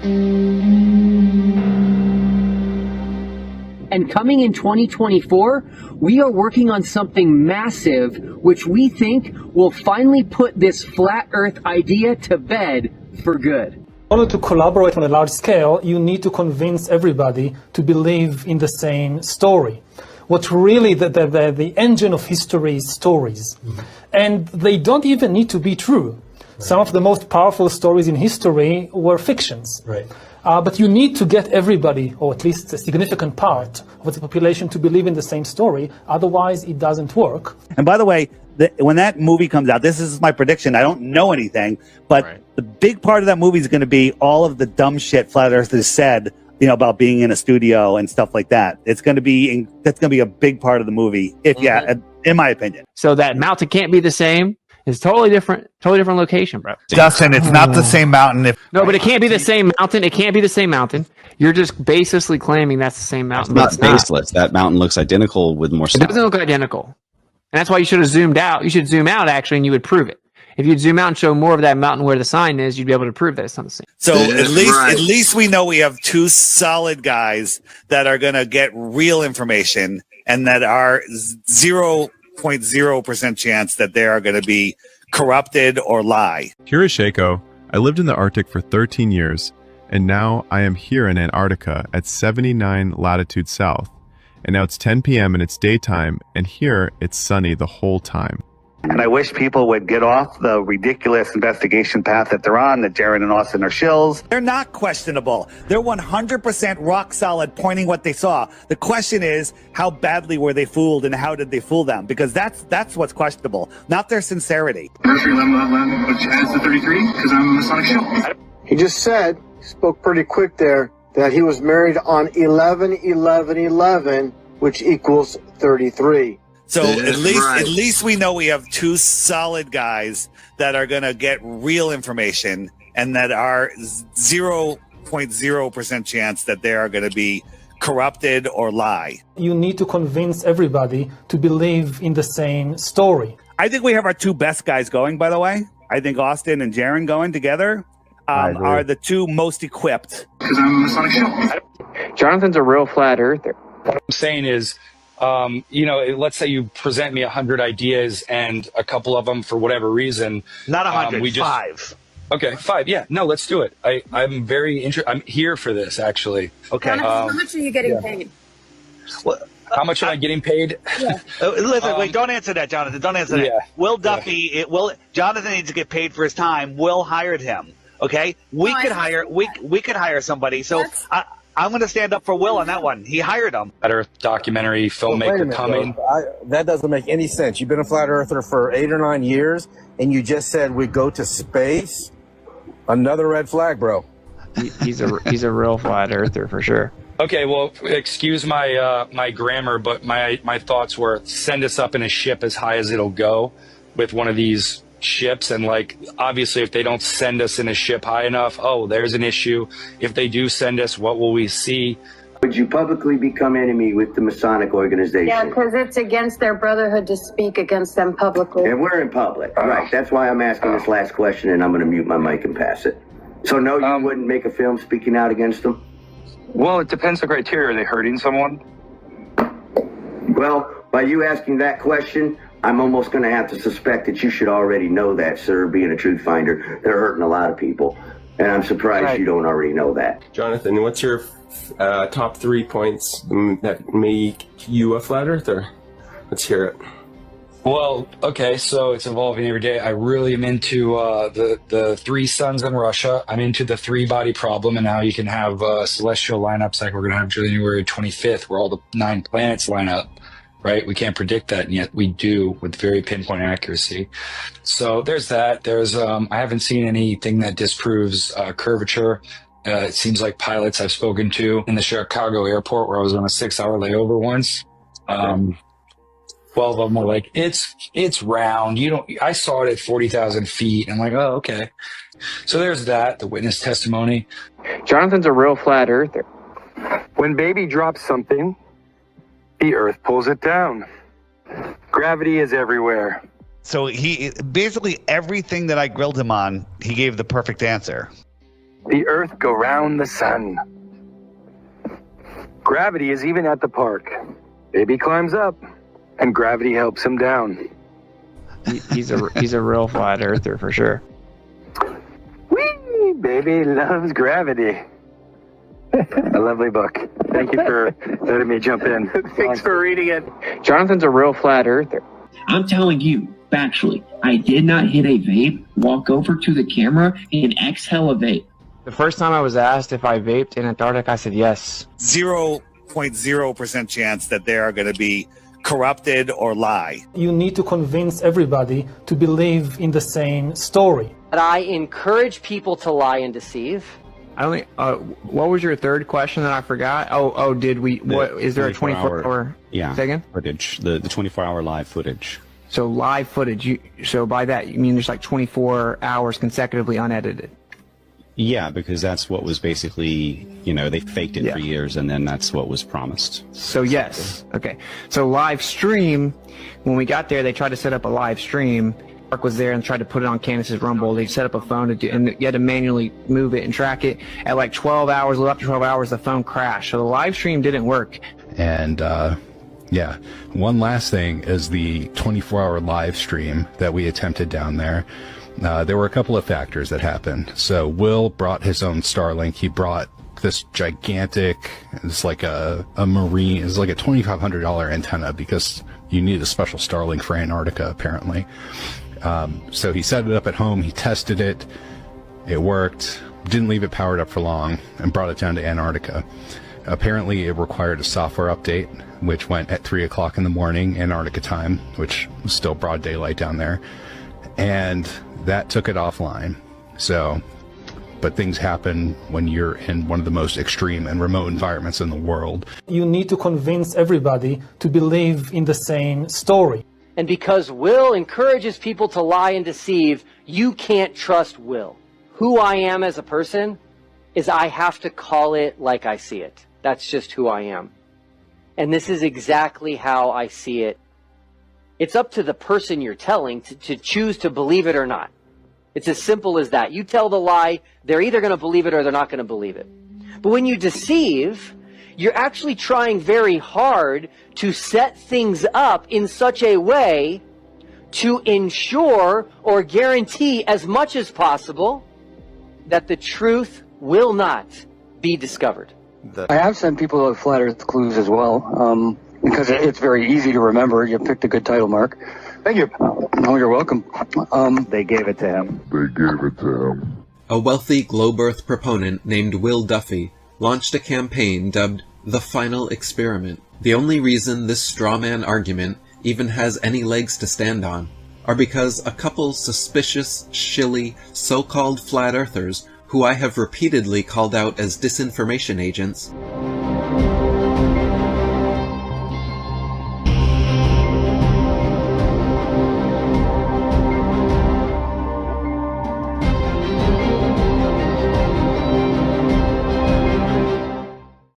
And coming in 2024, we are working on something massive, which we think will finally put this flat Earth idea to bed for good. In order to collaborate on a large scale, you need to convince everybody to believe in the same story. What really the engine of history is stories. And they don't even need to be true. Some of the most powerful stories in history were fictions. Right. But you need to get everybody, or at least a significant part of the population, to believe in the same story. Otherwise, it doesn't work. And by the way, when that movie comes out, this is my prediction. I don't know anything, but the big part of that movie is going to be all of the dumb shit Flat Earthers said, you know, about being in a studio and stuff like that. That's going to be a big part of the movie, in my opinion. So that mountain can't be the same. It's totally different location, bro. Dustin, it's not the same mountain. No, but it can't be the same mountain. It can't be the same mountain. You're just baselessly claiming that's the same mountain. It's not baseless. That mountain looks identical with more stuff. It doesn't look identical. And that's why you should have zoomed out. You should zoom out, actually, and you would prove it. If you'd zoom out and show more of that mountain where the sign is, you'd be able to prove that it's not the same. So at least we know we have two solid guys that are going to get real information, and that are 0.0% chance that they are going to be corrupted or lie. Hiroshiko, I lived in the Arctic for 13 years, and now I am here in Antarctica at 79 latitude south. And now it's 10 p.m. and it's daytime, and here it's sunny the whole time. And I wish people would get off the ridiculous investigation path that they're on, that Jared and Austin are shills. They're not questionable. They're 100% rock solid, pointing what they saw. The question is, how badly were they fooled, and how did they fool them? Because that's what's questionable, not their sincerity. Nursery 11, which adds the 33, because I'm a Masonic shill. He just said, he spoke pretty quick there, that he was married on 11/11/11, which equals 33. So at least we know we have two solid guys that are going to get real information, and that are 0.0% chance that they are going to be corrupted or lie. You need to convince everybody to believe in the same story. I think we have our two best guys going, by the way. I think Austin and Jaron going together are the two most equipped. Because I'm a Masonic shill. Jonathan's a real flat earther. What I'm saying is, you know, let's say you present me 100 ideas, and a couple of them, for whatever reason, not 100, 5. Okay, 5. Yeah, no, let's do it. I'm very interested. I'm here for this, actually. Okay. Jonathan, how much are you getting paid? Well, how much am I getting paid? Yeah. Listen, wait, don't answer that, Jonathan. Don't answer that. Will Duffy, Jonathan needs to get paid for his time. Will hired him. Okay, we could hire somebody. So I'm going to stand up for Will on that one. He hired him. Flat Earth documentary filmmaker coming. That doesn't make any sense. You've been a flat earther for 8 or 9 years, and you just said we go to space. Another red flag, bro. He's a real flat earther for sure. Okay, well, excuse my my grammar, but my thoughts were, send us up in a ship as high as it'll go with one of these ships, and like, obviously if they don't send us in a ship high enough, oh, there's an issue. If they do send us, what will we see? Would you publicly become enemy with the Masonic organization? Yeah, because it's against their brotherhood to speak against them publicly. And we're in public, right? That's why I'm asking this last question, and I'm going to mute my mic and pass it. So no, you wouldn't make a film speaking out against them? Well, it depends on the criteria. Are they hurting someone? Well, by you asking that question, I'm almost going to have to suspect that you should already know that, sir, being a truth finder. They're hurting a lot of people, and I'm surprised you don't already know that. Jonathan, what's your top 3 points that make you a flat earther? Let's hear it. Well, okay, so it's evolving every day. I really am into the 3 suns in Russia. I'm into the 3-body problem, and now you can have celestial lineups like we're going to have January 25th, where all the 9 planets line up. Right? We can't predict that, and yet we do with very pinpoint accuracy. So there's that. There's I haven't seen anything that disproves curvature. It seems like pilots I've spoken to in the Chicago airport, where I was on a 6-hour layover once. 12 of them were like, it's round. I saw it at 40,000 feet. I'm like, oh, okay. So there's that, the witness testimony. Jonathan's a real flat earther. When baby drops something, the earth pulls it down. Gravity is everywhere. So he basically, everything that I grilled him on, he gave the perfect answer. the Earth go round the sun. Gravity is even at the park. Baby climbs up, and gravity helps him down. He's a real flat earther for sure. Whee! Baby loves gravity. A lovely book. Thank you for letting me jump in. Thanks for reading it. Jonathan's a real flat earther. I'm telling you, factually, I did not hit a vape, walk over to the camera, and exhale a vape. The first time I was asked if I vaped in Antarctica, I said yes. 0.0% chance that they are going to be corrupted or lie. You need to convince everybody to believe in the same story. But I encourage people to lie and deceive. I only. What was your third question that I forgot? Did we? What is there a 24-hour? Yeah. Second? Footage. The 24-hour live footage. So live footage. So by that you mean there's like 24 hours consecutively unedited. Yeah, because that's what was basically, they faked it for years, and then that's what was promised. So yes. Okay. So live stream. When we got there, they tried to set up a live stream. Mark was there and tried to put it on Candace's Rumble. They set up a phone to do, and you had to manually move it and track it. At like 12 hours, a little after 12 hours, the phone crashed. So the live stream didn't work. And yeah, one last thing is the 24-hour live stream that we attempted down there. There were a couple of factors that happened. So Will brought his own Starlink. He brought this gigantic, it's like a marine, it's like a $2,500 antenna because you need a special Starlink for Antarctica apparently. So he set it up at home, he tested it, it worked, didn't leave it powered up for long, and brought it down to Antarctica. Apparently it required a software update, which went at 3 o'clock in the morning, Antarctica time, which was still broad daylight down there, and that took it offline. But things happen when you're in one of the most extreme and remote environments in the world. You need to convince everybody to believe in the same story. And because Will encourages people to lie and deceive, you can't trust Will. Who I am as a person is I have to call it like I see it. That's just who I am. And this is exactly how I see it. It's up to the person you're telling to choose to believe it or not. It's as simple as that. You tell the lie, they're either going to believe it or they're not going to believe it. But when you deceive, you're actually trying very hard to set things up in such a way to ensure or guarantee as much as possible that the truth will not be discovered. I have sent people flat earth clues as well, because it's very easy to remember. You picked a good title, Mark. Thank you. No, you're welcome. They gave it to him. A wealthy globe Earth proponent named Will Duffy launched a campaign dubbed The Final Experiment. The only reason this strawman argument even has any legs to stand on are because a couple suspicious, shilly, so-called flat earthers who I have repeatedly called out as disinformation agents